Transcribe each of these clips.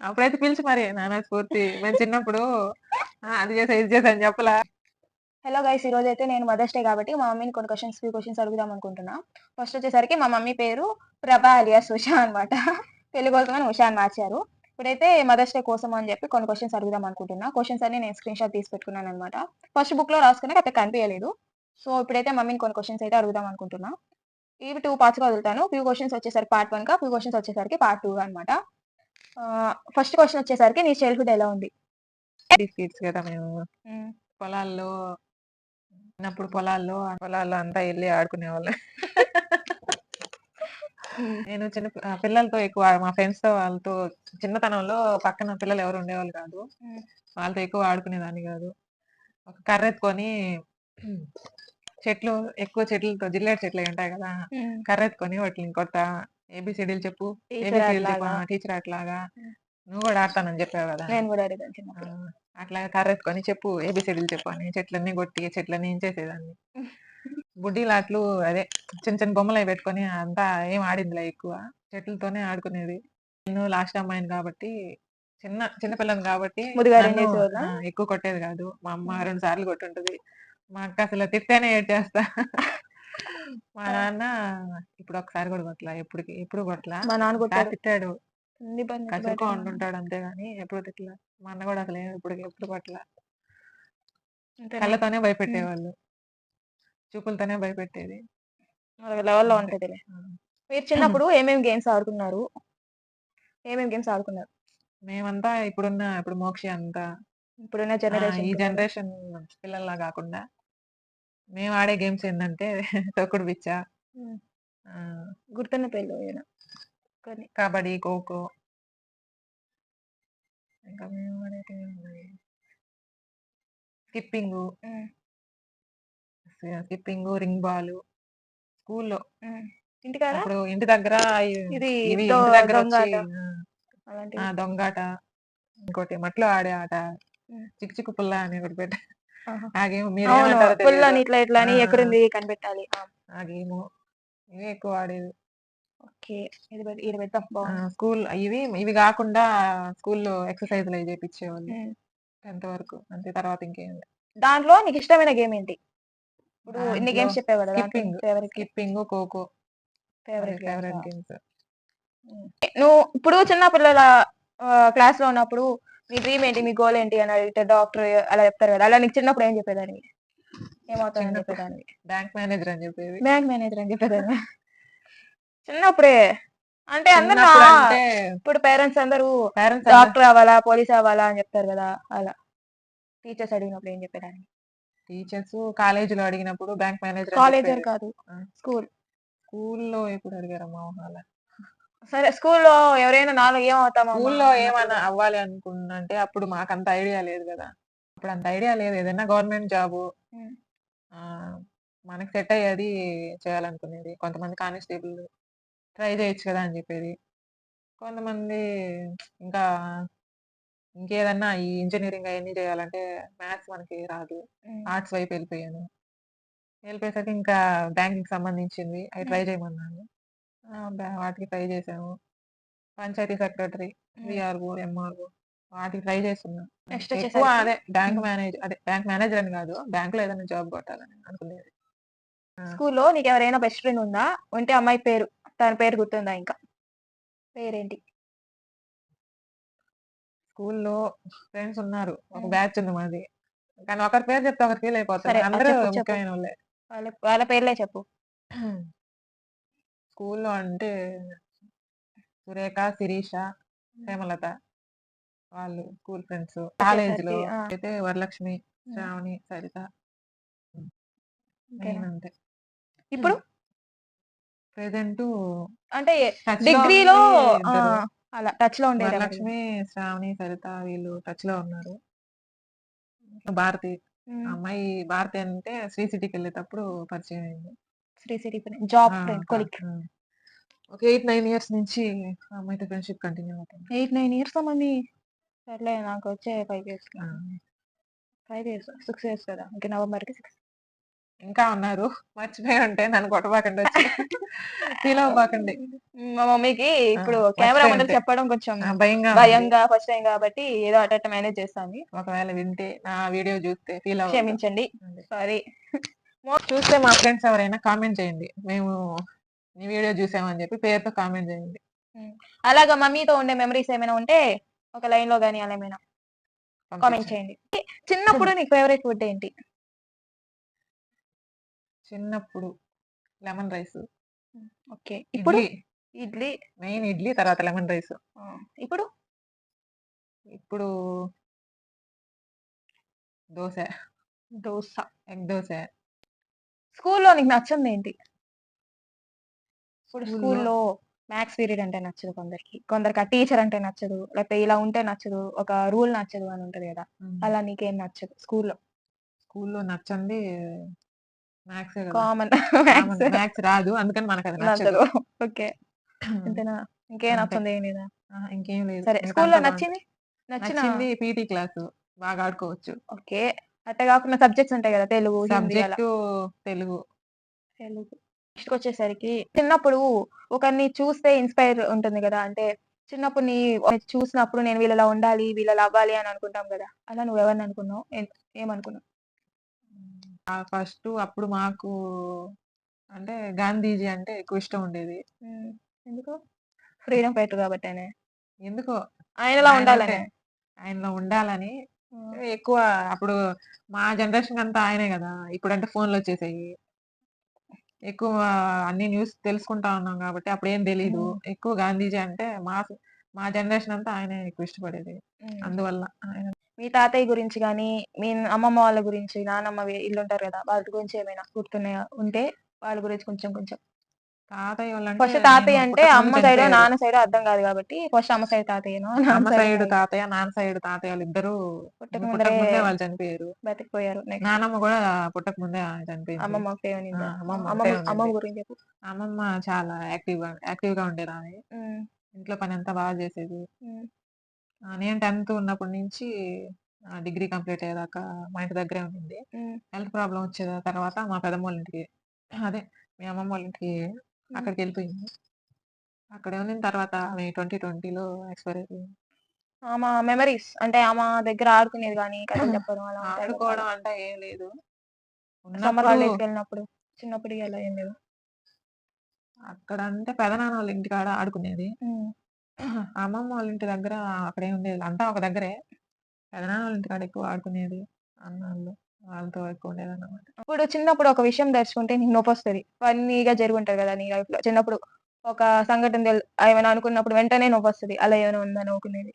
అప్పుడైతే పిలిచి మరి నాన్న స్ఫూర్తి మేము చిన్నప్పుడు అది చేసా ఇది చేసా అని చెప్పలా. హలో గైస్, ఈ రోజు అయితే నేను మదర్స్ డే కాబట్టి మా మమ్మీని కొన్ని ఫ్యూ క్వశ్చన్స్ అడుగుదాం అనుకుంటున్నా. ఫస్ట్ వచ్చేసరికి మా మమ్మీ పేరు ప్రభా అలియాస్ ఉషా అనమాట. పెళ్లి కోసమని ఉషా అని మార్చారు. ఇప్పుడైతే మదర్స్ డే కోసం అని చెప్పి కొన్ని క్వశ్చన్స్ అడుగుదాం అనుకుంటున్నా. క్వశ్చన్స్ అన్ని నేను స్క్రీన్ షాట్ తీసి పెట్టుకున్నాను అనమాట. ఫస్ట్ బుక్ లో రాసుకునే అయితే కనిపించలేదు. సో ఇప్పుడైతే మమ్మీని కొన్ని క్వశ్చన్స్ అయితే అడుగుదాం అనుకుంటున్నా. ఇవి 2 పార్ట్స్ గా వదులుతాను. ఫ్యూ క్వశ్చన్స్ వచ్చేసరికి పార్ట్ 1 గా, ఫ్యూ క్వశ్చన్స్ వచ్చేసరికి పార్ట్ 2 అనమాట. ఫస్ట్ క్వశ్చన్ వచ్చేసరికి నీ చైల్డ్హుడ్ ఎలా ఉంది? కిడ్స్ కదా మేము పొలాల్లో చిన్నప్పుడు పొలాల్లో అంతా వెళ్ళి ఆడుకునేవాళ్ళం. నేను చిన్న పిల్లలతో ఎక్కువ మా ఫ్రెండ్స్ తో వాళ్ళతో చిన్నతనంలో పక్కన పిల్లలు ఎవరు ఉండేవాళ్ళు కాదు. వాళ్ళతో ఎక్కువ ఆడుకునేదాన్ని కాదు. ఒక కర్ర ఎత్తుకొని చెట్లు ఎక్కువ చెట్లతో జిల్లేడు చెట్లు ఉంటాయి కదా, కర్ర ఎత్తుకొని వాటిని కొత్త ఏబిసిడీలు చెప్పు ఏబిసిడీలు చెప్పు టీచర్ అట్లాగా. నువ్వు కూడా ఆడతానని చెప్పావు కదా, నేను కూడా అడిగాను చిన్నప్పుడు. అట్లా కర్ర ఎత్తుకొని చెప్పు ఏబిసిడీలు చెప్పు అని చెట్లన్నీ కొట్టి చెట్లన్నీ ఇంచేసేదాన్ని. బుడ్డీలాట్లు అదే చిన్న చిన్న బొమ్మలు అవి పెట్టుకొని అంతా ఏం ఆడిందిలే, ఎక్కువ చెట్లతోనే ఆడుకునేది. నేను లాస్ట్ అమ్మాయిని కాబట్టి చిన్న పిల్లని కాబట్టి నన్ను ఎక్కువ కొట్టేది కాదు. మా అమ్మ 2 సార్లు కొట్టుంటది. మా అక్క అసలు తిట్టేనే ఏడ్చేస్తా. మా నాన్న ఇప్పుడు ఒకసారి కూడా కొట్టలా, ఎప్పుడు కొట్టలా. మా నాన్న కొట్టాడు. తిట్టాడు, కసురుకో అంటుంటాడు అంతేగాని ఎప్పుడు తిట్టలా. మా అన్న కూడా అసలు ఎప్పుడు కొట్టలా. కళ్ళతోనే భయపెట్టేవాళ్ళు, చూపులతోనే భయపెట్టేది. లెవెల్లో ఉంటదిలే. మీరు చిన్నప్పుడు ఏమేమి గేమ్స్ ఆడుకున్నారు? మేమంతా ఇప్పుడు మోక్షి అంతా ఇప్పుడున్న ఈ జనరేషన్ పిల్లల్లా కాకుండా మేము ఆడే గేమ్స్ ఏంటంటే తొక్కుడు బిచ్చ, గుర్తున్న పేర్లు కబడ్డీ, ఖోఖో, ఇంకా మేము ఆడేటి స్కిప్పింగ్, రింగ్ బాల్. స్కూల్లో అప్పుడు ఇంటి దగ్గర ఇవి ఇంటి దగ్గర వచ్చి దొంగాట, ఇంకోటి మట్లో ఆడే ఆట చిక్కు చిక్కు పుల్ల అని ఒకటి పెట్ట. ఆ గేమ్ కనిపెట్టాలి. ఆ గేమ్ ఇవే ఎక్కువ ఆడేది. స్కూల్ ఇవి కాకుండా స్కూల్లో ఎక్సర్సైజ్లు అవి చేపించేవాళ్ళు 10th వరకు. అంతే, తర్వాత ఇంకేం. దాంట్లో నీకు ఇష్టమైన గేమ్ ఏంటి? ఇప్పుడు ఇన్ని గేమ్స్ చెప్పావు కదా, స్కిప్పింగ్, ఖోఖో ఫేవరెట్ గేమ్స్. నువ్వు ఇప్పుడు చిన్న పిల్లల క్లాస్ లో ఉన్నప్పుడు మీ డ్రీమ్ ఏంటి, మీ గోల్ ఏంటి అని అడిగితే డాక్టర్ అలా చెప్తారు కదా, అలా నీకు చిన్నప్పుడు ఏం చెప్పేదాన్ని? ఏమవుతానని చెప్పేదాన్ని? బ్యాంక్ మేనేజర్ అని చెప్పేది. చిన్నప్పుడే అంటే అందరూ ఇప్పుడు పేరెంట్స్ అందరూ డాక్టర్ అవ్వాలా, పోలీస్ అవ్వాలా అని చెప్తారు కదా, అలా టీచర్స్ అడిగినప్పుడు ఏం చెప్పేదాన్ని? టీచర్స్ కాలేజీలో అడిగినప్పుడు బ్యాంక్ మేనేజర్. కాలేజ్ కాదు, స్కూల్లో ఎప్పుడు అడిగారమ్మా? సరే, స్కూల్లో ఎవరైనా నాలుగు ఏమవుతామా? స్కూల్లో ఏమైనా అవ్వాలి అనుకున్నా అంటే అప్పుడు మాకు అంత ఐడియా లేదు కదా. అప్పుడు అంత ఐడియా లేదు. ఏదైనా గవర్నమెంట్ జాబ్ మనకి సెట్ అయ్యేది చేయాలనుకునేది. కొంతమంది కానిస్టేబుల్ ట్రై చేయొచ్చు కదా అని చెప్పేది. కొంతమంది ఇంకా ఇంకేదన్నా ఈ ఇంజనీరింగ్ అవన్నీ చేయాలంటే మ్యాథ్స్ మనకి రాదు, ఆర్ట్స్ వైపు వెళ్ళిపోయాను. వెళ్ళిపోయేసరికి ఇంకా బ్యాంకింగ్ సంబంధించింది అవి ట్రై చేయమన్నాను. వాటికి ట్రై చేశాను. పంచాయతీ సెక్రటరీ, విఆర్ఓ, ఎంఆర్ఓ వాటికి ట్రై చేస్తున్నా. ఎక్కువ అదే బ్యాంక్ మేనేజర్ అని కాదు, బ్యాంక్ లో ఏదైనా జాబ్ కొట్టాలని అనుకునేది. స్కూల్లో నీకు ఎవరైనా బెస్ట్ ఫ్రెండ్ ఉందా? ఉంటే అమ్మాయి పేరు, తన పేరు గుర్తుందా? ఇంకా పేరేంటి? స్కూల్లో ఫ్రెండ్స్ ఉన్నారు, ఒక బ్యాచ్ ఉంది మాది. కానీ ఒకరి పేరు చెప్తే ఒకరు ఫీల్ అయిపోతారు. అందరూ ముఖ్యమైన వాళ్ళే. వాళ్ళ పేర్లే చెప్పు. స్కూల్లో అంటే సురేఖ, శిరీష, హేమలత వాళ్ళు స్కూల్ ఫ్రెండ్స్. కాలేజీలో అయితే వరలక్ష్మి, శ్రావణి, సరిత. అంతే. ఇప్పుడు ప్రెజెంట్ అంటే డిగ్రీలో అలా టచ్ లో ఉండే వరలక్ష్మి, శ్రావణి, సరిత వీళ్ళు టచ్ లో ఉన్నారు. భారతి అమ్మాయి, భారతి అంటే శ్రీ సిటీకి వెళ్ళేటప్పుడు పరిచయం అయింది. శ్రీ సిటీ జాబ్ కొలిక్. ఒక 8-9 ఇయర్స్ నుంచి అమ్మాయితో ఫ్రెండ్షిప్ కంటిన్యూ అవుతుంది. 8-9 ఇయర్స్ మమ్మీ. సర్లే, నాకు వచ్చే 5 ఇయర్స్ 5 ఇయర్స్ 6 ఇయర్స్ కదా, ఇంకా నవంబర్కి 6. ఇంకా ఉన్నారు. మర్చిపోయి ఉంటే నన్ను కొట్టబాకండి వచ్చి. ఫీల్ అవ్వబాకండి. మా మమ్మీకి ఇప్పుడు కెమెరా మర్చిపోయి ముందర ఉంటే. చెప్పడం కొంచెం భయంగా ఉంది. భయంగా ఫస్ట్ టైం కాబట్టి ఏదో అట్ట మేనేజ్ చేస్తాంది. ఒకవేళ వింటే నా వీడియో చూస్తే ఫీల్ అవ్వద్దు. క్షమించండి. అదే. సారీ. చూస్తే మా ఫ్రెండ్స్ ఎవరైనా కామెంట్ చేయండి. మేము నీ వీడియో చూసామని చెప్పి పేరుతో కామెంట్ చేయండి. అలాగా మమ్మీతో ఉండే మెమరీస్ ఏమైనా ఉంటే ఒక లైన్ లో గానీ అలా ఏమైనా కామెంట్ పంపించండి. చేయండి. చిన్నప్పుడు నీకు ఫేవరెట్ ఫుడ్ ఏంటి? చిన్నప్పుడు లెమన్ రైస్, ఓకే. ఇప్పుడు ఇడ్లీ. ఇడ్లీ. మెయిన్ ఇడ్లీ, తర్వాత లెమన్ రైస్. ఇప్పుడు ఇప్పుడు దోస, దోస. ఎగ్ దోస. స్కూల్లో నీకు నచ్చింది ఏంటి? ఇప్పుడు స్కూల్లో స్కూల్లో మ్యాథ్స్ పీరియడ్ అంటే నచ్చదు కొందరికి. కొందరికి ఆ టీచర్ అంటే నచ్చదు. లేకపోతే ఇలా ఉంటే నచ్చదు. ఒక రూల్ నచ్చదు అని ఉంటది కదా! అలా నీకేం నచ్చదు స్కూల్లో? స్కూల్లో నచ్చంది మ్యాథ్సే కదా! Common common. మ్యాథ్స్ రాదు. అందుకని మనకది నచ్చదు. నచ్చదు. ఓకే. అంతేనా? ఇంకేం అంతే. నచ్చంది ఏం లేదా? ఇంకేం లేదు. సరే. మిగతా స్కూల్లో అంతా బావుంటది. నచ్చిన నచ్చింది పీటీ క్లాసు. బాగా ఆడుకోవచ్చు. ఓకే. అట్ట గాకుండా సబ్జెక్ట్స్ ఉంటాయి గదా! తెలుగు, హిందీ అలా. సబ్జెక్టు తెలుగు. తెలుగు. నెక్స్ట్‌కొచ్చేసరికి చిన్నప్పుడు ఒకరిని చూస్తే ఇన్‌స్పైర్ ఉంటుంది గదా! అంటే చిన్నప్పుడు చూసినప్పుడు నేను వీళ్ళలా ఉండాలి, వీళ్ళలా అవ్వాలి అని అనుకుంటాం గదా! అలా నువ్వెవరిని అనుకున్నావు? ఏమనుకున్నావు? ఫస్టు అప్పుడు మాకు అంటే గాంధీజీ అంటే ఎక్కువ ఇష్టం ఉండేది. ఎందుకు? ఫ్రీడమ్ ఫైటర్ గాబట్టేనా? ఎందుకో ఆయనలా ఆయనంటే ఉండాలనా? ఆయనలో ఉండాలని హ్మ్. ఎక్కువ అప్పుడు మా జనరేషన్ అంతా ఆయనే గదా! ఇప్పుడంటే ఫోన్‌లొచ్చేసాయి. ఎక్కువ అన్ని న్యూస్ తెలుసుకుంటా ఉన్నాం గాబట్టి అప్పుడేం తెలీదు. ఎక్కువ గాంధీజీ అంటే మా జనరేషన్ అంతా ఆయనే ఎక్కువ ఇష్టపడేది. అందువల్ల ఆయన మీ తాతయ్య గురించి గాని, మీ అమ్మమ్మ వాళ్ళ గురించి, నానమ్మ ఇల్లుంటారు గదా! వాటి గురించి ఏమైనా గుర్తున్నాయా? ఉంటే వాళ్ళ గురించి కొంచెం కొంచెం. తాతయ్య వాళ్ళంటే ఫస్ట్ నేను తాతయ్య అంటే పుట్టకముందు అమ్మ సైడో, చనిపోయారు. నాన్న సైడో అర్థం గాదు గాబట్టి ఫస్ట్ అమ్మ సైడ్ తాతయ్యనో, నాన్న అమ్మ సైడ్ సైడ్ తాతయ్య. తాతయ్య, నాన్న సైడ్ తాతయ్య వాళ్ళిద్దరూ పుట్టక మేము ముందరే పుట్టకముందే వాళ్ళు చనిపోయారు. బతికిపోయారు. నెక్స్ట్ నానమ్మ గూడా పుట్టకముందే చనిపోయింది. అమ్మమ్మ ఒకటే ఉండిందా? అమ్మమ్మ ఒకటే అమ్మమ్మ ఉండింది. అమ్మమ్మ గురించి చెప్పు. అమ్మమ్మ చాలా యాక్టివ్‌గా ఉండేదామె. ఇంట్లో పనంతా బాగా చేసేది. నేను 10థ్ ఉన్నప్పటి నుంచి డిగ్రీ కంప్లీట్ అయ్యేదాకా మా ఇంటి దగ్గరే ఉండింది. హెల్త్ ప్రాబ్లమ్ వచ్చేద తర్వాత మా పెదమ్మోళ్ళ ఇంటికి అదే మీ అమ్మమ్మ వాళ్ళ ఇంటికి అక్కడికెళ్ళిపోయింది. అక్కడే ఉండిన తర్వాత ఆమె 2020లో ఎక్స్‌పైర్ అయిపోయింది. ఆమ మెమరీస్ అంటే ఆమ దగ్గర ఆడుకునేది గాని, కథలు చెప్పడం అలా ఉంటాయి గదా! ఆడుకోవడం అంటే ఏం లేదు. సమ్మర్ ఉన్నప్పుడు హాలిడేస్‌కెళ్ళినప్పుడు చిన్నప్పుడు అలా ఏం లేవా? అక్కడ అంటే పెదనాన్న వాళ్ళ ఇంటికాడ ఆడుకునేది. అమ్మమ్మ వాళ్ళ ఇంటి దగ్గర అక్కడేం ఉండేది. అంతా ఒక దగ్గరే. పెదనాన్న వాళ్ళ ఇంటికాడ ఎక్కువ ఆడుకునేది. అన్నాళ్ళు వాళ్ళతో ఎక్కువ ఉండేదన్నమాట. ఇప్పుడు చిన్నప్పుడు ఒక విషయం దలుచుకుంటే నీకు నొప్పొస్తది. ఫన్నీగా జరిగుంటది గదా! నీ లైఫ్‌లో. చిన్నప్పుడు ఒక సంఘటన ఏమైనా అనుకున్నప్పుడు వెంటనే నవ్వొస్తది. అలా ఏమైనా ఉందా నవ్వుకునేది?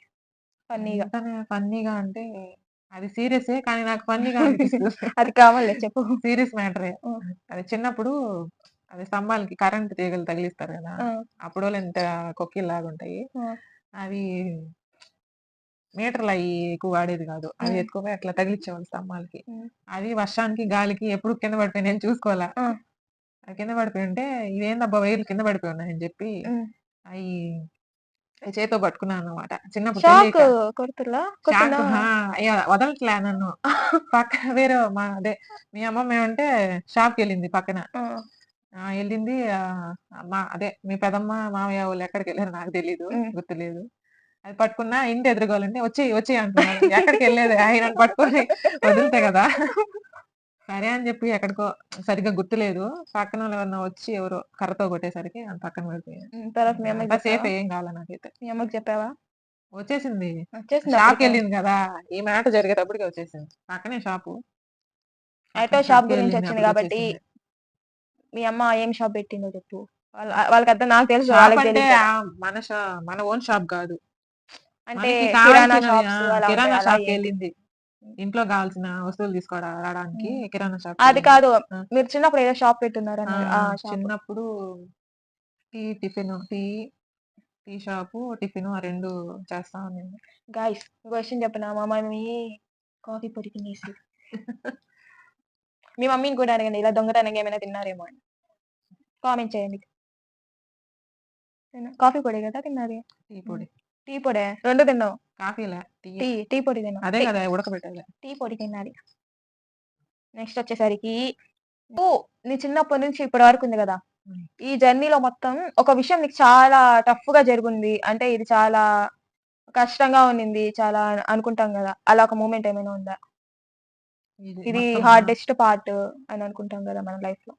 ఫన్నీగా. వెంటనే ఫన్నీగా అంటే అది సీరియసే. కానీ నాకు ఫన్నీగా అనిపిస్తది. అది కామన్‌లే చెప్పు. సీరియస్ మ్యాటరే. అది చిన్నప్పుడు అది స్తంభాలకి కరెంట్ తీగలు తగిలిస్తారు గదా! అప్పుడోళ్ళు ఇంత కొక్కిల్లాగుంటాయి. అవి మీటర్లయి ఎక్కువ వాడేది గాదు. అవి ఎత్తుకుపోయి అట్లా తగిలిచ్చేవాళ్ళు స్తంభాలకి. అవి వర్షానికి, గాలికి ఎప్పుడు కింద పడిపోయి నేను చూసుకోలా. అవి కింద పడిపోయుంటే ఇవేందబ్బా వైర్లు కింద పడిపోయున్నాయని జెప్పి అయి చేత్తో పట్టుకున్నానన్నమాట. చిన్నప్పుడు షాక్ తెలియక. కొడుతుర్లా? షాక్ కొట్టిందా? అయ్య వదలట్లే నన్ను. పక్కన వేరే అదే మీ అమ్మమ్మేమంటే షాప్‌కెళ్ళింది పక్కన. ఎళ్ళింది అదే మీ పెదమ్మ, మామయ్య వోళ్ళు ఎక్కడికెళ్లారో నాకు తెలీదు. గుర్తులేదు. అది పట్టుకున్నా ఇంటి ఎదురుగాలంటే "వచ్చెయి, వచ్చెయి" అంటున్నారు. ఎక్కడికెళ్ళేదే నన్ను పట్టుకొని వదిలితే గదా! సరే అని జెప్పి ఎక్కడికో సరిగ్గా గుర్తులేదు. పక్కనోళ్ళు ఎవరన్నా వచ్చి ఎవరో కర్రతో కొట్టేసరికి పక్కన పడిపోయాను. తర్వాత మీ అమ్మకి అంతా చెప్పావా? సేఫే ఏం కాలా నాకైతే. మీ అమ్మకి చెప్పావా? వచ్చేసింది. వచ్చేసిందా అప్పటికే? షాప్‌కెళ్ళింది గదా! ఈ మ్యాటర్ జరిగేటప్పటికే వచ్చేసింది. పక్కనే షాపు. అయితే పక్కన షాప్ గురించి షాప్‌కెళ్ళింది వచ్చింది గాబట్టి అప్పటికొచ్చేసింది. మీ అమ్మ ఏం షాప్ పెట్టిందో చెప్పు. వాళ్ళకర్థం నాకు తెలుసు. షాప్ వాళ్ళకి అంటే తెలీదు కదా! మన మన ఓన్ షాప్ గాదు. అంటే మనకి కిరాణా కావాల్సినవి షాప్స్ అలా ఉంటాయి. కిరాణా అలా ఏంటి? షాప్‌కెళ్ళింది. ఇంట్లో గావాల్సిన వస్తువులు రాడానికి కిరాణా అది షాప్‌కెళ్ళింది. కాదు. ఆ! మీరు చిన్నప్పుడు ఏదో షాప్ ఆ! పెట్టున్నారన్నారు. ఆ షాప్. చిన్నప్పుడు టీ షాపు, టిఫిను ఆ 2 చేస్తా ఉన్నాను. గైస్ ఇంకో విషయం చెప్పనా? మా మమ్మీ కాఫీ పొడి తినేసి. మీ మమ్మీని కూడా అడగండి. ఇలా దొంగతనంగా ఏమైనా తిన్నారేమో అని. కామెంట్ చేయండి. కాఫీ పొడే కదా తిన్నది? టీ పొడి. టీ పొడే? 2 తిన్నావు. కాఫీలే టీయే. టీ పొడి తిన్నావు. అదే గదా! ఉడకబెట్టేదే. టీ పొడి తిన్నది. నెక్స్ట్ వచ్చేసరికి నువ్వు నీ చిన్నప్పటి నుంచి ఇప్పటి వరకు ఉంది గదా! హ్మ్. ఈ జర్నీలో మొత్తం ఒక విషయం నీకు చాలా టఫ్‌గా జరిగుంది. అంటే ఇది చాలా కష్టంగా ఉన్నింది. చాలా అనుకుంటాం గదా! అలా ఒక మూమెంట్ ఏమైనా ఉందా? ఇది ఇది మొత్తమా? హార్డెస్ట్ పార్ట్ అని అనుకుంటాం గదా! మన లైఫ్‌లో.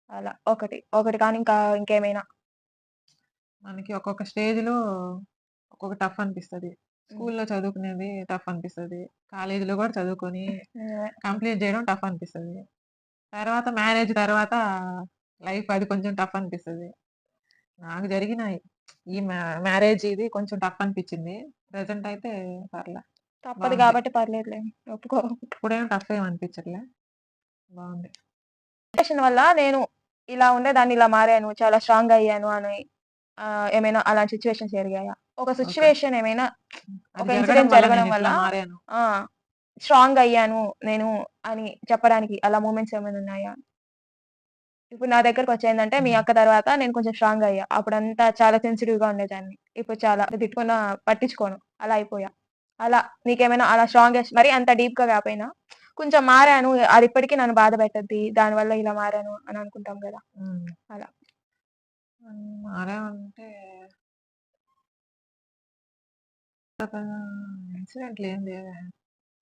అలా ఒకటి కానీ ఇంకా ఇంకేమైనా? మనకి ఒక్కొక్క స్టేజ్‌లో ఒక్కొక్క టఫ్ అనిపిస్తది. హ్మ్. స్కూల్‌లో చదువుకునేది టఫ్ అనిపిస్తది. కాలేజీలో గూడా చదువుకొని నిజమే. కంప్లీట్ జేయడం టఫ్ అనిపిస్తది. తర్వాత మ్యారేజ్ తర్వాత లైఫ్ అది కొంచెం టఫ్ అనిపిస్తది. నాకు జరిగినాయి. ఈ మ్యారేజ్ ఇది కొంచెం టఫ్ అనిపిచ్చింది. ప్రెజెంట్ అయితే పర్లే తప్పదు బావుంది. గాబట్టి పర్లేదులే. ఒప్పుకో. ఇప్పుడేం టఫ్ ఏమి అనిపిచ్చట్లే. బావుంది. సిట్యుయేషన్ వల్ల నేను ఇలా ఉండేదాన్ని ఇలా మారాను. చాలా స్ట్రాంగ్ అయ్యాను అని ఏమైనా అలాంటి సిట్యుయేషన్స్ జరిగాయా? ఒక ఓకే. సిట్యుయేషన్ ఏమైనా అది ఒక జరగడం ఇన్సిడెంట్ వల్ల జరగడం వల్ల నేనిట్లా మారాను. ఆ! స్ట్రాంగ్ అయ్యాను నేను అని చెప్పడానికి అలా మూమెంట్స్ ఏమైనా ఉన్నాయా? ఇప్పుడు నా దగ్గరకొచ్చేందంటే మీ హ్మ్. అక్క తర్వాత నేను కొంచెం స్ట్రాంగ్ అయ్యా. అప్పుడంతా చాలా సెన్సిటివ్‌గా ఉండేదాన్ని. ఇప్పుడు చాలా తిట్టుకున్నా పట్టించుకోను. అలా అయిపోయా. అలా నీకేమైనా అలా స్ట్రాంగెస్ట్ మరి అంత డీప్‌గా కాపోయినా కొంచెం మారాను. అది ఇప్పటికి నన్ను బాధ పెట్టద్ది. దానివల్ల ఇలా మారాను అని అనుకుంటాం గదా! హ్మ్. అలా. మారామంటే పెద్దగా ఇన్సిడెంట్‌లేం లేవే.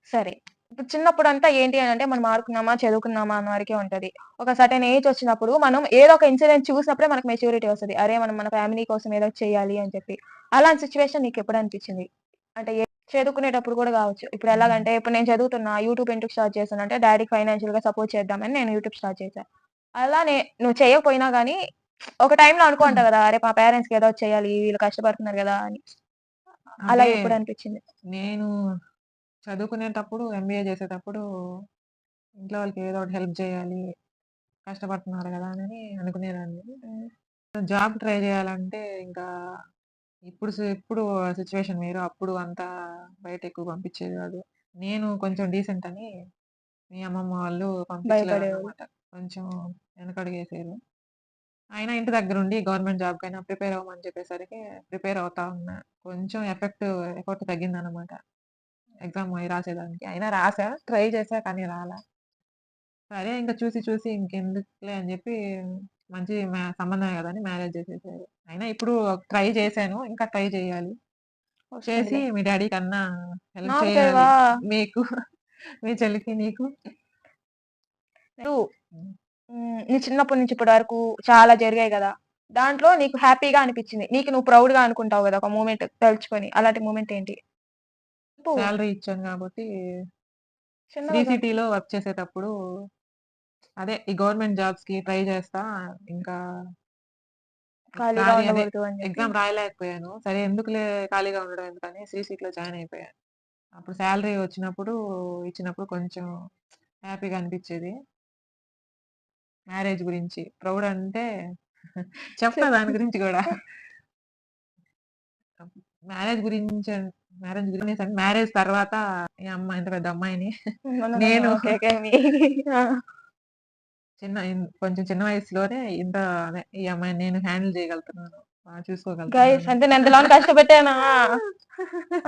సరే. ఇప్పుడు చిన్నప్పుడంతా ఏంటి అనంటే మనం ఆడుకున్నామా, చదువుకున్నామా అన్న వరకే ఉంటది. ఒక సర్టెన్ ఏజ్ వచ్చినప్పుడు మనం ఏదో ఒక ఇన్సిడెంట్ చూసినప్పుడే మనకు మెచ్యూరిటీ వస్తది. అరే! మనం మన ఫ్యామిలీ కోసం ఏదో ఒకటి చేయాలి అని చెప్పి. అలాంటి సిట్యుయేషన్ నీకెప్పుడు అనిపించింది? అంటే చదువుకునేటప్పుడు కూడా గావచ్చు. ఇప్పుడు హ్మ్. ఎలాగంటే ఇప్పుడు నేను చదువుతున్నా. యూట్యూబ్ ఎందుకు స్టార్ట్ చేశానంటే డ్యాడీకి ఫైనాన్షియల్‌గా సపోర్ట్ చేద్దామని నేను యూట్యూబ్ స్టార్ట్ చేశా. అలానే నువ్వు చేయకపోయినా గానీ ఒక టైమ్‌లో అనుకో ఉంటావు గదా! అరే! మా పేరెంట్స్‌కి ఏదో ఒకటి చేయాలి. వీళ్ళు కష్టపడుతున్నారు గదా! అని. అలా అంటే ఎప్పుడు అనిపించింది? నేను చదువుకునేటప్పుడు ఎంబీఏ చేసేటప్పుడు ఇంట్లో వాళ్ళకి ఏదో ఒకటి హెల్ప్ చేయాలి. కష్టపడుతున్నారు గదా! అని అనుకునేదాన్ని. హ్మ్. జాబ్ ట్రై చేయాలంటే ఇంకా ఇప్పుడు సిట్యుయేషన్ వేరు. అప్పుడు అంతా బయట ఎక్కువ పంపించేది గాదు. నేను కొంచెం డీసెంట్ అని మీ అమ్మమ్మ వాళ్ళు భయపడేవాళ్ళు. పంపించలేదన్నమాట. కొంచెం వెనకడుగేసారు. అయినా ఇంటి దగ్గరుండి గవర్నమెంట్ జాబ్‌కైనా ప్రిపేర్ అవ్వమని చెప్పేసరికి ప్రిపేర్ అవుతా ఉన్నా. కొంచెం ఎఫర్ట్ తగ్గిందనమాట. ఎగ్జామ్ అయి రాసేదానికి. అయినా రాసా. ట్రై చేశా కానీ రాలా. సరే ఇంక చూసి చూసి ఇంకెందుకులే అని జెప్పి మంచి సంబంధమే గదా! అని మ్యారేజ్ చేసేసారు. అయినా ఇప్పుడు ట్రై చేశాను. ఇంకా ట్రై చేయాలి. చేసి వస్తుందిలే. మీ డ్యాడీకన్నా హెల్ప్ నాకు చేయాలి. తెలవా? మీకు, మీ చెల్లికి, నీకు. నువ్వు హ్మ్. నీ చిన్నప్పటి నుంచి ఇప్పటి వరకు చాలా జరిగాయి గదా! దాంట్లో నీకు హ్యాపీగా అనిపిచ్చింది. నీకు నువ్వు ప్రౌడ్‌గా అనుకుంటావు గదా! ఒక మూమెంట్ తలుచుకొని. అలాంటి మూమెంట్ ఏంటి? చెప్పు. సాలరీ ఇచ్చాను గాబట్టి శ్రీ చిన్నగా చెప్పు. సిటీలో వర్క్ చేసేటప్పుడు అదే ఈ గవర్నమెంట్ జాబ్స్‌కి ట్రై చేస్తా. ఇంకా ఖాళీగా అదే ఉండకూడదు అని జెప్పి. ఎగ్జామ్ రాయలేకపోయాను. సరే ఎందుకులే ఖాళీగా ఉండడం ఎందుకని శ్రీ సిటీలో జాయిన్ అయిపోయా. అప్పుడు సాలరీ వచ్చినప్పుడు ఇచ్చినప్పుడు కొంచెం హ్యాపీగా అనిపిచ్చేది. మ్యారేజ్ గురించి ప్రౌడ్ అంటే చెప్తా చెప్పు. దాని గురించి గూడా. మ్యారేజ్ గురించి మ్యారేజ్ తర్వాత ఈ అమ్మాయి ఇంత పెద్ద అమ్మాయిని నేను ఓకే. ఓకే. ఆ! కొంచెం చిన్న వయసులోనే అదే ఈ అమ్మాయిని నేను హ్యాండిల్ చేయగలుగుతున్నాను. గైస్ చూసుకోగలుగుతున్నాను. అంటే నేను అంతలోని కష్టపెట్టానా?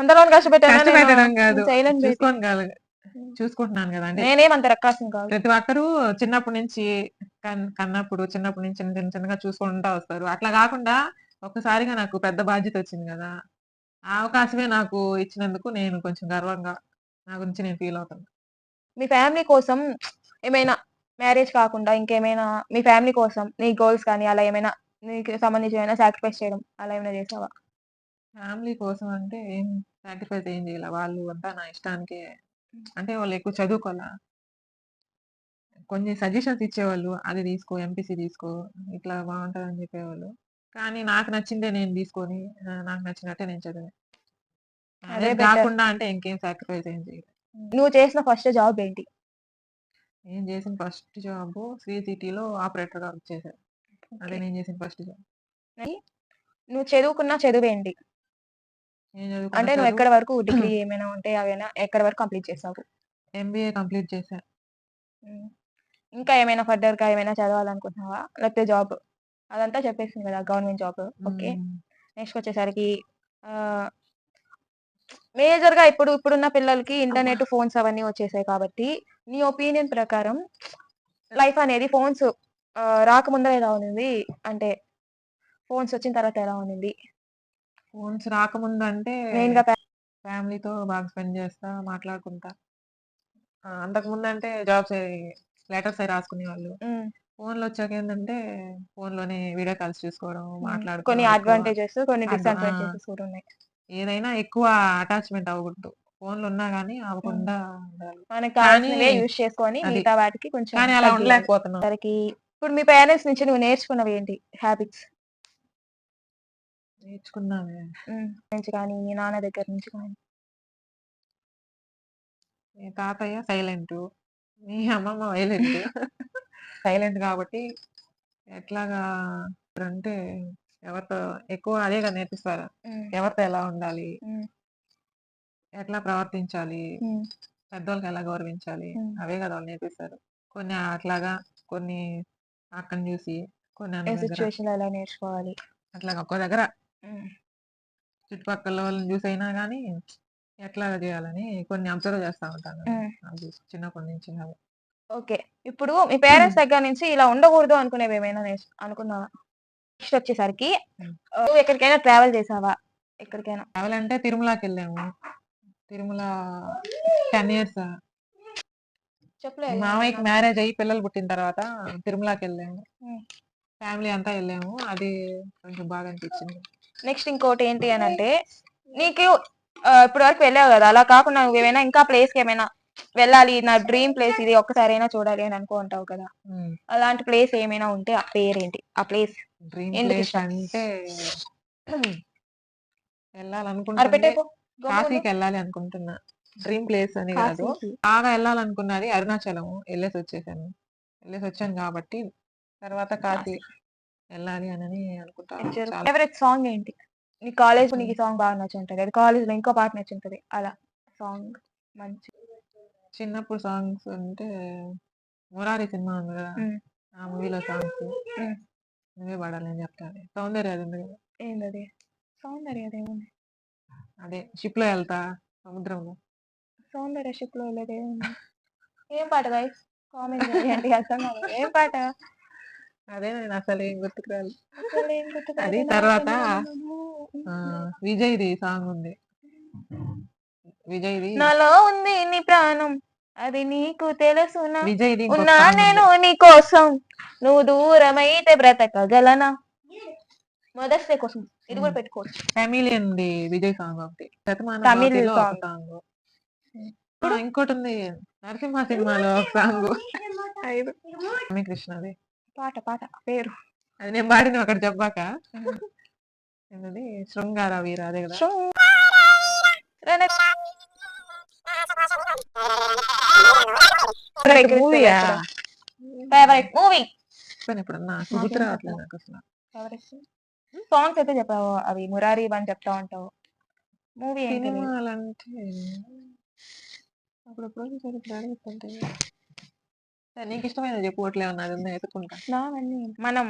అంతలోని కష్టపెట్టానా నేను? కష్టపెట్టడం నేను గాదు. Silent baby. చూసుకోగల హ్మ్. చూసుకుంటున్నాను గదా! అంటే నేనేమి అంత రక్కాసిని కాదు. ప్రతి ఒక్కరు చిన్నప్పటి నుంచి కన్నప్పుడు చిన్నప్పటి నుంచి చిన్నగా చూసుకుంటా వస్తారు. అట్లా గాకుండా ఒక్కసారిగా నాకు పెద్ద బాధ్యతొచ్చింది గదా! ఆ అవకాశమే నాకు ఇచ్చినందుకు నేను కొంచెం గర్వంగా నా గురించి నేను ఫీల్ అవుతున్నా. మీ ఫ్యామిలీ కోసం ఏమైనా మ్యారేజ్ కాకుండా ఇంకేమైనా మీ ఫ్యామిలీ కోసం నీ గోల్స్ కానీ అలా ఏమైనా నీకు సంబంధించి ఏమైనా సాక్రిఫైస్ చేయడం అలా ఏమైనా చేసావా? ఫ్యామిలీ కోసం అంటే ఏం సాక్రిఫైస్ ఏం జేయలే. వాళ్ళు అంతా నా ఇష్టానికే అంటే వాళ్ళు ఎక్కువ చదువుకోలా. కొన్ని సజెషన్స్ ఇచ్చేవాళ్ళు. అది తీసుకో, ఎంపీసీ తీసుకో, ఇట్లా బావుంటదని జెప్పేవాళ్ళు. కానీ నాకు నచ్చిందే నేను తీసుకొని నాకు నచ్చినట్టే నేను చదివా. అదే మ్యారేజ్ బెటర్. గాకుండా అంటే ఇంకేం సాక్రిఫైస్ ఏం చేయలే. నువ్వు చేసిన ఫస్ట్ జాబ్ ఏంటి? నేను చేసిన ఫస్ట్ జాబు శ్రీ సిటీలో ఆపరేటర్‌గా వర్క్ చేశా. అదే ఓకే. నేను చేసిన ఫస్ట్ జాబ్. నువ్వు చదువుకున్న చదువేంటి? నేను చదువుకున్న అంటే నువ్వు చదువు ఎక్కడి వరకు డిగ్రీ ఏమైనా ఉంటే అవేనా ఎక్కడి వరకు కంప్లీట్ చేసావు? ఎంబీఏ కంప్లీట్ చేశా. హ్మ్. ఇంకా ఏమైనా ఫర్దర్‌గా ఏమైనా చదవాలనుకుంటున్నావా? లేకపోతే జాబ్? అదంతా చెప్పేసింది కదా! Government job. ఓకే. హ్మ్. నెక్స్ట్ వచ్చేసరికి ఆహ్, మేజర్‌గా ఇప్పుడున్న పిల్లలకి అబ్బా! ఇంటర్నెట్, ఫోన్స్ అవన్నీ వచ్చేసాయి కాబట్టి, నీ ఒపీనియన్ ప్రకారం లైఫ్ అనేది ఫోన్స్ రాకముందర ఎలా ఉంది? అంటే ఫోన్స్ వచ్చిన తర్వాత ఎలా ఉన్నింది? ఫోన్స్ రాకముందంటే మెయిన్‌గా ఫ్యామిలీతో బాగా స్పెండ్ చేస్తా, మాట్లాడుకుంటా. అంతకుముందంటే జాబ్స్ లెటర్స్ అయి రాసుకునేవాళ్ళు. హ్మ్. ఫోన్‌లొచ్చాకేందంటే ఫోన్‌లోనే వీడియో కాల్స్ చూసుకోవడం, కొన్ని మాట్లాడుకోవడం ఎక్కువ. అడ్వాంటేజెస్, కొన్ని ఆ! డిసడ్వాంటేజెస్ కూడా ఉన్నాయి. ఏదైనా ఎక్కువ అటాచ్‌మెంట్ అవ్వకూడదు. ఫోన్‌లున్నా గానీ హ్మ్. అవ్వకుండా ఉండాలి. మనకు కానీ కావాల్సినవే యూజ్ చేసుకొని అది. మిగతా వాటికి కొంచెం కానీ అలా తగ్గియాలి. ఉండలేకపోతున్నాం. సరికి ఇప్పుడు మీ పేరెంట్స్ నుంచి నువ్వు నేర్చుకున్నవేంటి హ్యాబిట్స్? నేర్చుకున్నామే. నుంచి కానీ, మీ నాన్న దగ్గర నుంచి కానీ. మీ తాతయ్య సైలెంటు. మీ అమ్మమ్మ వైలెంటు. సైలెంట్ కాబట్టి ఎట్లాగా అంటే ఎవరితో ఎక్కువ అదే కదా నేర్పిస్తారు. హ్మ్. ఎవరితో ఎలా ఉండాలి? హ్మ్. ఎట్లా ప్రవర్తించాలి? హ్మ్. పెద్దోళ్ళకి ఎలా గౌరవించాలి? హ్మ్. అవే కదా వాళ్ళు నేర్పిస్తారు. కొన్ని అట్లాగా, కొన్ని అక్కని చూసి, కొన్ని అన్న ఏ దగ్గర సిట్యుయేషన్‌లో ఎలా నేర్చుకోవాలి? అట్లాగా ఒక్కో దగ్గర హ్మ్. చుట్టుపక్కల వాళ్ళని చూసైనా గానీ ఎట్లాగా చేయాలని కొన్ని అబ్జర్వ్ చేస్తా ఉంటాను. హ్మ్. అది చిన్నప్పటి నుంచి అవి. ఓకే. ఇప్పుడు మీ పేరెంట్స్ దగ్గర నుంచి ఇలా ఉండకూడదు అనుకునేవేమైనా అనుకున్నావా? నెక్స్ట్ వచ్చేసరికి హ్మ్. నువ్వు ఎక్కడికైనా ట్రావెల్ చేసావా? ఎక్కడికైనా? ట్రావెల్ అంటే తిరుమలకెళ్ళాము. తిరుమల 10 ఇయర్స్ చెప్పులే మా ఏదైనా మామయ్యకి నాకు. మ్యారేజ్ అయ్యి పిల్లలు పుట్టిన తర్వాత తిరుమలకెళ్ళాము. హ్మ్. ఫ్యామిలీ అంతా ఎళ్ళాము. అది కొంచెం బాగా అనిపించింది. నెక్స్ట్ ఇంకోటి ఏంటి అనంటే, నీకు ఇప్పటి వరకు వెళ్ళావు గదా! అలా కాకుండా నువ్వేమైనా ఇంకా ప్లేస్‌కేమైనా వెళ్ళాలి. నా డ్రీమ్ ప్లేస్ ఇది ఒక్కసారైనా చూడాలి అని అనుకుంటావు కదా! హ్మ్. అలాంటి ప్లేస్ ఏమైనా ఉంటే ఆ పేరేంటి? ఆ ప్లేస్ డ్రీమ్ ప్లేస్ ఎందుకిష్టం? అంటే వెళ్ళాలనుకుంటుంది అరపెట్టేపో. గమ్ముగుండు. కాశీకెళ్ళాలి అనుకుంటున్నా. డ్రీమ్ ప్లేస్ అని గాదు. కాశీకి. బాగా ఎళ్ళాలనుకున్నది అరుణాచలం. ఎళ్ళేసొచ్చేసాను. ఎళ్ళేసొచ్చాను గాబట్టి తర్వాత కాశీ ఎళ్ళాలి అనని అనుకుంటా ఉన్నా. చాలా ఫేవరెట్ సాంగ్ ఏంటి? నీ కాలేజ్‌లో నీకు హ్మ్. ఈ సాంగ్ బాగా నచ్చుంటది. అది కాలేజ్‌లో ఇంకో పాట నచ్చుంటది. అలా సాంగ్ మంచి చిన్నప్పుడు సాంగ్స్ అంటే 'మురారి' సినిమా ఉంది గదా! హ్మ్. ఆ మూవీలో సాంగ్స్ హ్మ్. 'నువ్వే పాడాలి' అని చెప్తాది. సౌందర్య అది ఉంది గదా! ఏందది? సౌందర్యదేముంది? అదే షిప్‌లో ఎళ్తా సముద్రంలో. సౌందర్య షిప్‌లో వెళ్ళేదేముంది? ఏం పాట గైస్? కామెంట్ చేయండి. అర్థం కాలేదు. ఏం పాట? అదే నాకసలేం గుర్తుకు రాలేదు. అసలేం అది గుర్తుపడదు తర్వాత నాకెందుకు. విజయ్‌ది సాంగ్ ఉంది. విజయ్‌ది నాలో ఉంది నీ ప్రాణం అది నీకు తెలుసునా విజయ్‌ది ఇంకొక ఉన్నా సాంగ్ నేను ఉంది. నీ కోసం నువ్వు దూరమైతే బ్రతకగలనా మొదటి కోసం ఇది హ్మ్. కూడా పెట్టుకోవచ్చు 'ఖమీలియన్‌ది' విజయ్ సాంగ్ ఒకటి. 'శతమానం తమిళ్ భవతి'లో ఒక సాంగ్ సాంగు. ఇప్పుడు ఇంకోటుంది 'నరసింహ' సినిమాలో ఒక సాంగు. 5 రమ్యకృష్ణది. పాట పేరు అది నేను పాడినవి అక్కడ చెప్పాక ఏంటది 'శృంగార వీర' అదే గదా! ఫేవరెట్ మూవీయా? ఫేవరెట్ మూవీ చెప్పాను ఎప్పుడన్నా అసలు గుర్తు నాకేం రావట్లేదు చెప్పావు నాకసల. ఫేవరెట్ సాంగ్స్ అయితే చెప్పావు అవి మురారి అని చెప్తా ఉంటావు మూవీ ఏం తెలియదు సినిమాలంటే అప్పుడప్పుడు ఒకసారి ఇప్పుడు అడుగుతుంటే నీకిష్టమైనది చెప్పు ఒకటిలేమన్నా అది ఉందా ఎతుక్కుంటా. నావన్నీ మనం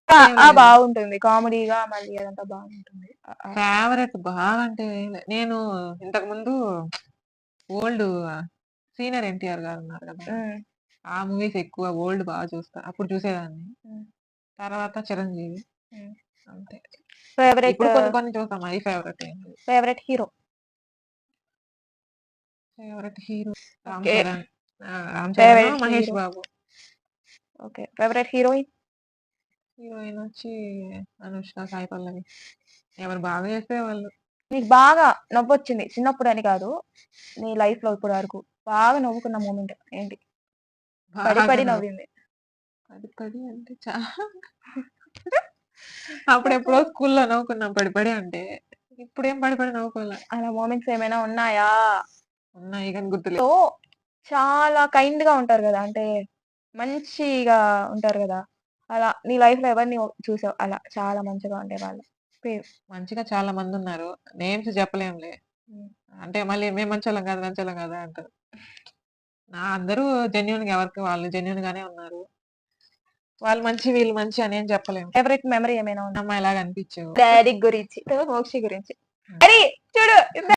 ఏం లేదు. బాగుంటుంది కామెడీగా మళ్ళీ అదంతా బాగుంటుంది ఫేవరెట్ బాగా అంటే ఏం లేదు. నేను ఇంతకుముందు ఓల్డ్ సీనియర్ ఎన్టీఆర్ గారు ఉన్నారు కదా! ఆ మూవీస్ ఎక్కువ ఓల్డ్ బాగా చూస్తా. అప్పుడు చూసేదాన్ని. తర్వాత చిరంజీవి అంతే. ఫేవరెట్ ఇప్పుడు కొన్ని కొన్ని చూస్తా. మరీ ఫేవరెట్ ఏం లేదు. Favourite hero favourite hero Ram okay Charan. Ram Charan, favourite Mahesh hero Babu. Okay favourite heroine heroine వచ్చి అనుష్క, సాయి పల్లవి. ఎవరు బాగా చేస్తే వాళ్ళు. నీకు బాగా నవ్వొచ్చింది చిన్నప్పుడు అని కాదు నీ లైఫ్ లో ఇప్పుడు వరకు బాగా నవ్వుకున్న మూమెంట్ ఏంటి పడి బాగా పడి నవ్వింది పడి పడి అంటే అప్పుడెప్పుడో స్కూల్లో నవ్వుకున్నాం పడి పడి అంటే. ఇప్పుడేం పడి పడి నవ్వుకోలే. అలా మూమెంట్స్ ఏమైనా ఉన్నాయా ఉన్నాయి కానీ గుర్తులేదు. సో చాలా కైండ్ గా ఉంటారు కదా అంటే మంచిగా ఉంటారు కదా అలా నీ లైఫ్ లో ఎవరిని చూసావు అలా చాలా మంచిగా ఉండే వాళ్ళు పేరు మంచిగా చాలా మందున్నారు. నేమ్స్ చెప్పలేంలే. అంటే మళ్ళీ మేము మంచోళ్ళం కాదు, మంచోళ్ళం కాదా అంటారు. అందరూ జెన్యూన్‌గా ఎవరికి వాళ్ళు జెన్యూన్ గానే ఉన్నారు. వాళ్ళు మంచి, వీళ్ళు మంచి అని ఏం చెప్పలేము. ఫేవరెట్ మెమరీ ఏమైనా ఉందా అమ్మాయిలాగా అనిపించావు. డాడీ గురించి మోక్షి గురించి డాడీ చూడు